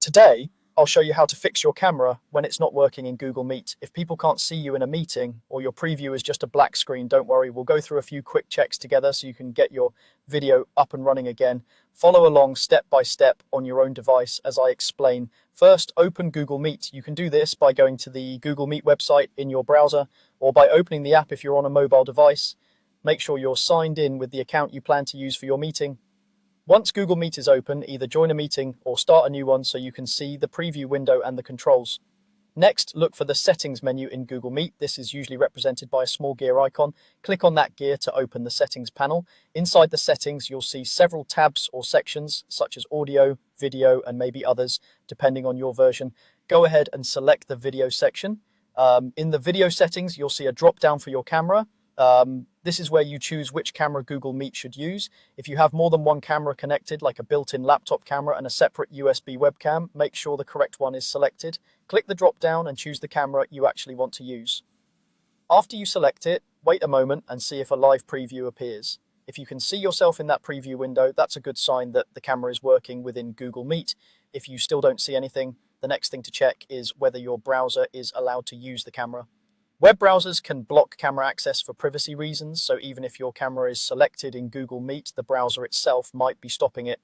Today, I'll show you how to fix your camera when it's not working in Google Meet. If people can't see you in a meeting or your preview is just a black screen, don't worry. We'll go through a few quick checks together so you can get your video up and running again. Follow along step by step on your own device as I explain. First, open Google Meet. You can do this by going to the Google Meet website in your browser or by opening the app if you're on a mobile device. Make sure you're signed in with the account you plan to use for your meeting. Once Google Meet is open, either join a meeting or start a new one so you can see the preview window and the controls. Next, look for the settings menu in Google Meet. This is usually represented by a small gear icon. Click on that gear to open the settings panel. Inside the settings, you'll see several tabs or sections such as audio, video, and maybe others, depending on your version. Go ahead and select the video section. In the video settings, you'll see a drop down for your camera. This is where you choose which camera Google Meet should use. If you have more than one camera connected, like a built-in laptop camera and a separate USB webcam, make sure the correct one is selected. Click the drop down and choose the camera you actually want to use. After you select it, wait a moment and see if a live preview appears. If you can see yourself in that preview window, that's a good sign that the camera is working within Google Meet. If you still don't see anything, the next thing to check is whether your browser is allowed to use the camera. Web browsers can block camera access for privacy reasons, so even if your camera is selected in Google Meet, the browser itself might be stopping it.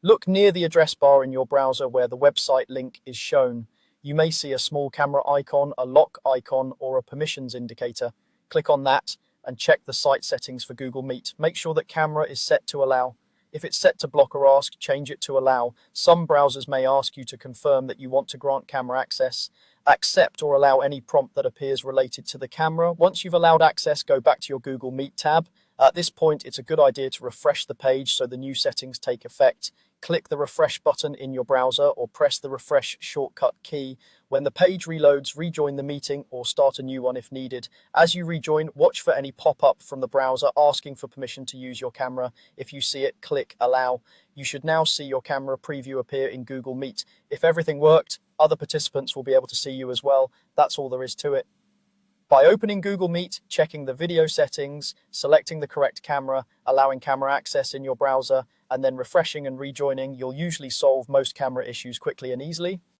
Look near the address bar in your browser where the website link is shown. You may see a small camera icon, a lock icon, or a permissions indicator. Click on that and check the site settings for Google Meet. Make sure that camera is set to allow. If it's set to block or ask, change it to allow. Some browsers may ask you to confirm that you want to grant camera access. Accept or allow any prompt that appears related to the camera. Once you've allowed access, go back to your Google Meet tab. At this point, it's a good idea to refresh the page so the new settings take effect. Click the refresh button in your browser or press the refresh shortcut key. When the page reloads, rejoin the meeting or start a new one if needed. As you rejoin, watch for any pop-up from the browser asking for permission to use your camera. If you see it, click allow. You should now see your camera preview appear in Google Meet. If everything worked, other participants will be able to see you as well. That's all there is to it. By opening Google Meet, checking the video settings, selecting the correct camera, allowing camera access in your browser, and then refreshing and rejoining, you'll usually solve most camera issues quickly and easily.